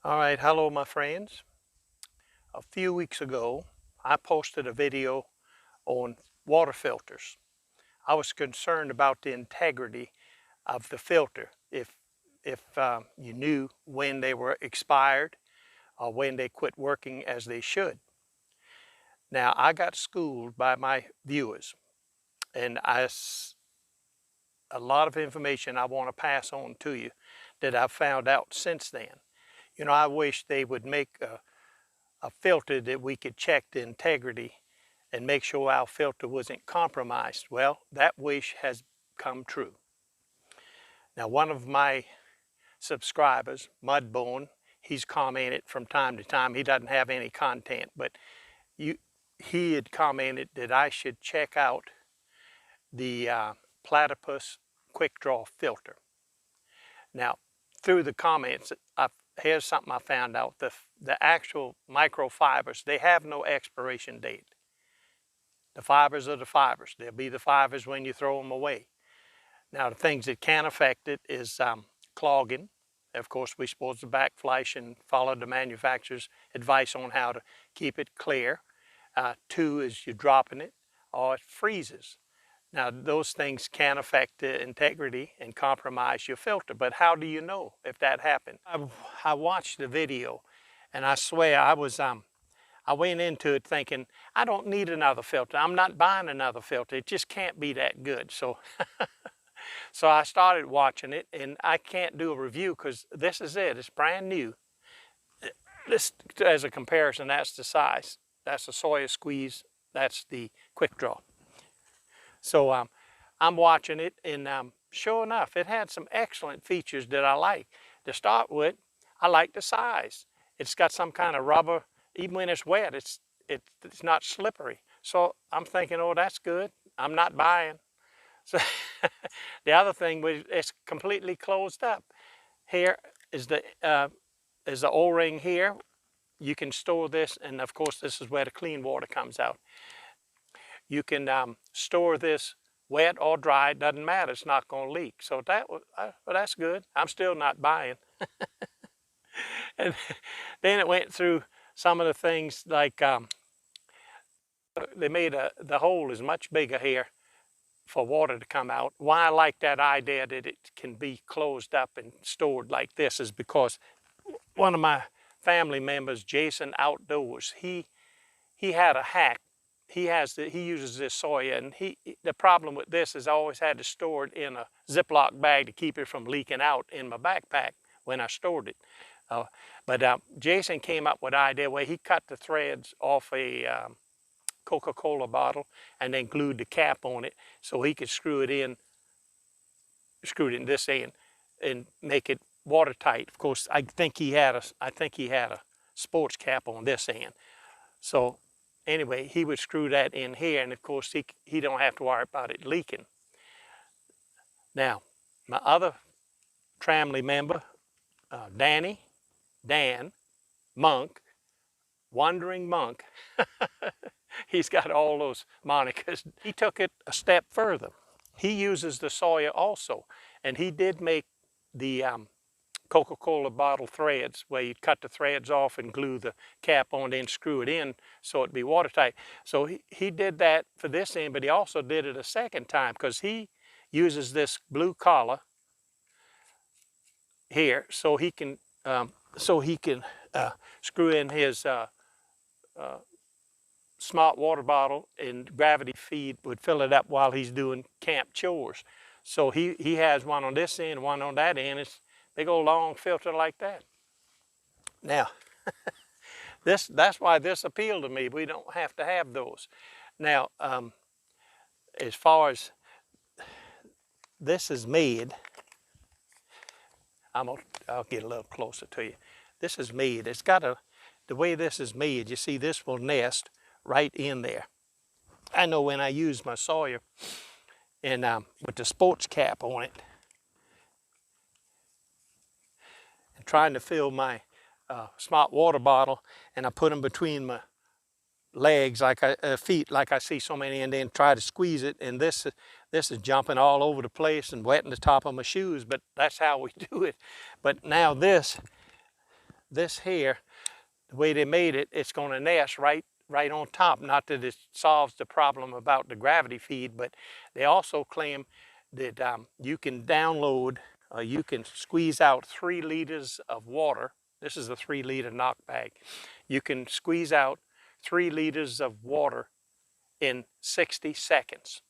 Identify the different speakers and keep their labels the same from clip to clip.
Speaker 1: All right, hello my friends. A few weeks ago, I posted a video on water filters. I was concerned about the integrity of the filter. If you knew when they were expired or when they quit working as they should. Now, I got schooled by my viewers, and a lot of information I want to pass on to you that I've found out since then. You know, I wish they would make a filter that we could check the integrity and make sure our filter wasn't compromised. Well, that wish has come true. Now, one of my subscribers, Mudbone, he's commented from time to time. He doesn't have any content, but he had commented that I should check out the Platypus QuickDraw filter. Now, through the comments, here's something I found out. The actual microfibers, they have no expiration date. The fibers are the fibers. They'll be the fibers when you throw them away. Now, the things that can affect it is clogging. Of course, we're supposed to backflash and follow the manufacturer's advice on how to keep it clear. Two is you're dropping it or it freezes. Now, those things can affect the integrity and compromise your filter, but how do you know if that happened? I watched the video, and I swear I went into it thinking, I don't need another filter. I'm not buying another filter. It just can't be that good. So, so I started watching it, and I can't do a review because this is it. It's brand new. This, as a comparison, that's the size. That's the Sawyer Squeeze. That's the QuickDraw. So I'm watching it, and sure enough, it had some excellent features that I like. To start with, I like the size. It's got some kind of rubber. Even when it's wet, it's not slippery. So I'm thinking, oh, that's good. I'm not buying. So the other thing was it's completely closed up. Here is the O-ring here. You can store this, and of course, this is where the clean water comes out. You can store this wet or dry, it doesn't matter, it's not going to leak. So well, that's good. I'm still not buying. And then it went through some of the things like they made the hole is much bigger here for water to come out. Why I like that idea that it can be closed up and stored like this is because one of my family members, Jason Outdoors, he had a hack. He uses this Sawyer, and the problem with this is I always had to store it in a Ziploc bag to keep it from leaking out in my backpack when I stored it. But Jason came up with an idea where he cut the threads off a Coca-Cola bottle and then glued the cap on it so he could screw it in this end and make it watertight. Of course, I think he had a sports cap on this end. So anyway, he would screw that in here, and of course he don't have to worry about it leaking. Now, my other family member, Dan Monk, Wandering Monk, he's got all those monikers. He took it a step further. He uses the Sawyer also, and he did make the Coca-Cola bottle threads where you cut the threads off and glue the cap on, then screw it in so it'd be watertight. So he did that for this end, but he also did it a second time because he uses this blue collar here so he can screw in his smart water bottle, and gravity feed would fill it up while he's doing camp chores. So he has one on this end, one on that end. It's big old long filter like that. Now, that's why this appealed to me. We don't have to have those. Now, as far as this is made, I'll get a little closer to you. This is made. It's got the way this is made. You see, this will nest right in there. I know when I use my Sawyer and with the sports cap on it, and trying to fill my smart water bottle, and I put them between my legs, feet, like I see so many, and then try to squeeze it, and this is jumping all over the place and wetting the top of my shoes, but that's how we do it. But now this this here, the way they made it, it's going to nest right on top. Not that it solves the problem about the gravity feed, but they also claim that you can download, you can squeeze out 3 liters of water. This is a 3-liter knock bag. You can squeeze out 3 liters of water in 60 seconds.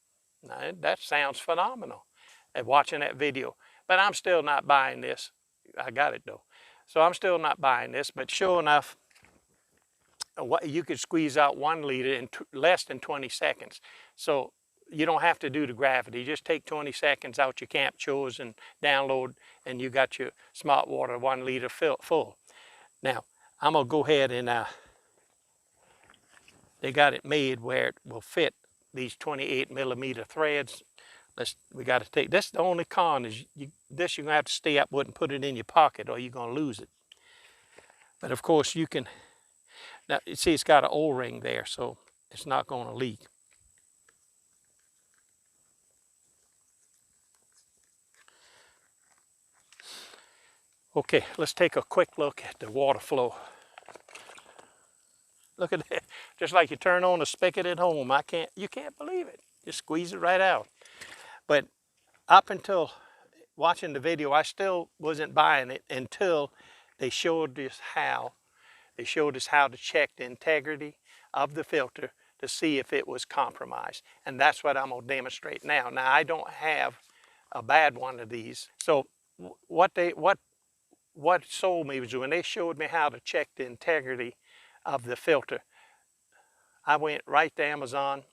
Speaker 1: Now, that sounds phenomenal watching that video, but I'm still not buying this. I got it though. So I'm still not buying this, but sure enough, you could squeeze out 1 liter in less than 20 seconds. So you don't have to do the gravity. Just take 20 seconds out your camp chores and download, and you got your smart water 1 liter full. Now, I'm gonna go ahead and they got it made where it will fit these 28mm threads. We got to take this. The only con is you're gonna have to stay up with and put it in your pocket, or you're gonna lose it. But of course you can. Now you see it's got an O-ring there, so it's not gonna leak. Okay, let's take a quick look at the water flow. Look at that, just like you turn on a spigot at home. You can't believe it. Just squeeze it right out. But up until watching the video, I still wasn't buying it until they showed us how. They showed us how to check the integrity of the filter to see if it was compromised. And that's what I'm gonna demonstrate now. Now, I don't have a bad one of these. So what sold me was when they showed me how to check the integrity of the filter. I went right to Amazon,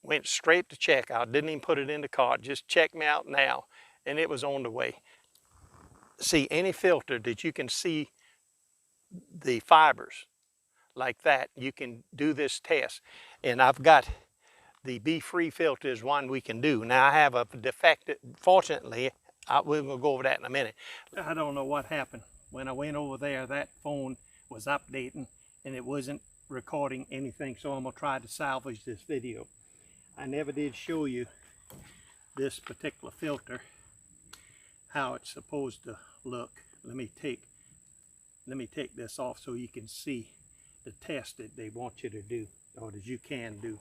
Speaker 1: went straight to checkout, didn't even put it in the cart, just check me out now, and it was on the way. See, any filter that you can see the fibers like that, you can do this test. And I've got the Be-Free filter is one we can do. Now I have a defective, fortunately, we're gonna go over that in a minute. I don't know what happened. When I went over there, that phone was updating and it wasn't recording anything, so I'm gonna try to salvage this video. I never did show you this particular filter, how it's supposed to look. Let me take this off so you can see the test that they want you to do, or that you can do.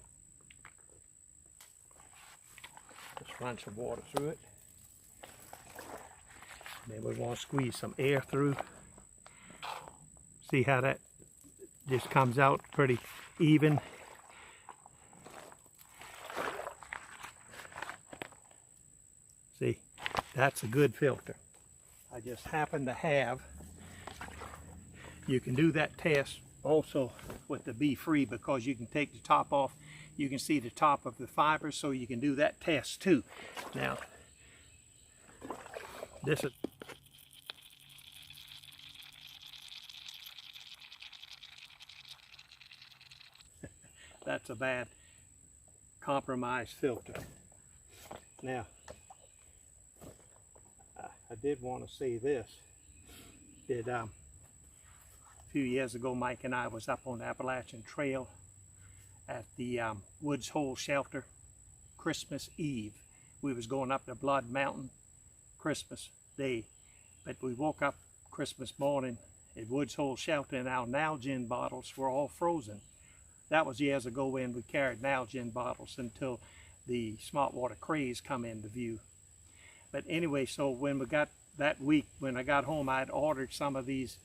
Speaker 1: Just run some water through it. Then we want to squeeze some air through. See how that just comes out pretty even. See, that's a good filter. I just happen to have, you can do that test also with the Be-Free, because you can take the top off. You can see the top of the fibers, so you can do that test too. Now, this is that's a bad compromised filter. Now, I did want to say this, that a few years ago, Mike and I was up on the Appalachian Trail at the Woods Hole Shelter, Christmas Eve. We was going up to Blood Mountain Christmas Day, but we woke up Christmas morning at Woods Hole Shelter and our Nalgene bottles were all frozen. That was years ago when we carried Nalgene bottles until the smart water craze come into view. But anyway, so when we got that week, when I got home, I had ordered some of these.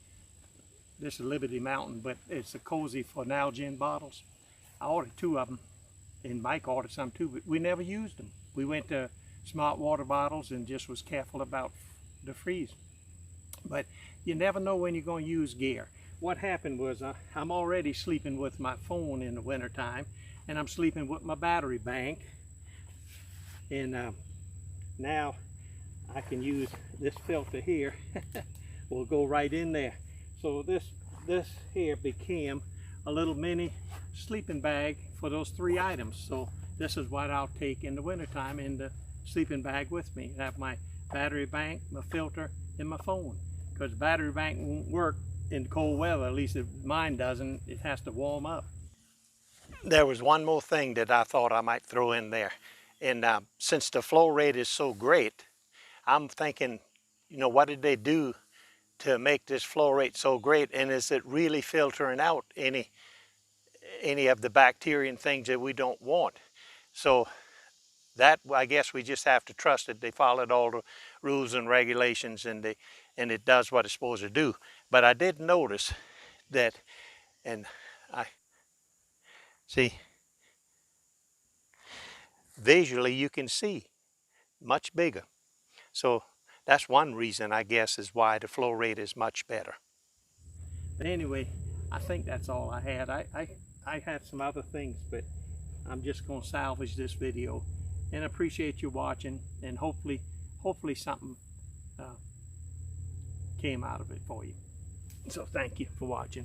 Speaker 1: This is Liberty Mountain, but it's a cozy for Nalgene bottles. I ordered 2 of them, and Mike ordered some too, but we never used them. We went to smart water bottles and just was careful about the freeze. But you never know when you're going to use gear. What happened was I'm already sleeping with my phone in the wintertime, and I'm sleeping with my battery bank. And now I can use this filter here. Will go right in there. So this here became a little mini sleeping bag for those 3 items. So this is what I'll take in the wintertime in the sleeping bag with me. I have my battery bank, my filter, and my phone. Because the battery bank won't work in cold weather, at least if mine doesn't. It has to warm up. There was one more thing that I thought I might throw in there. And since the flow rate is so great, I'm thinking, you know, what did they do to make this flow rate so great, and is it really filtering out any of the bacteria and things that we don't want? So that, I guess we just have to trust it. They followed all the rules and regulations, and it does what it's supposed to do. But I did notice that, and I see, visually you can see much bigger. So that's one reason, I guess, is why the flow rate is much better. But anyway, I think that's all I had. I had some other things, but I'm just going to salvage this video, and appreciate you watching, and hopefully something came out of it for you. So thank you for watching.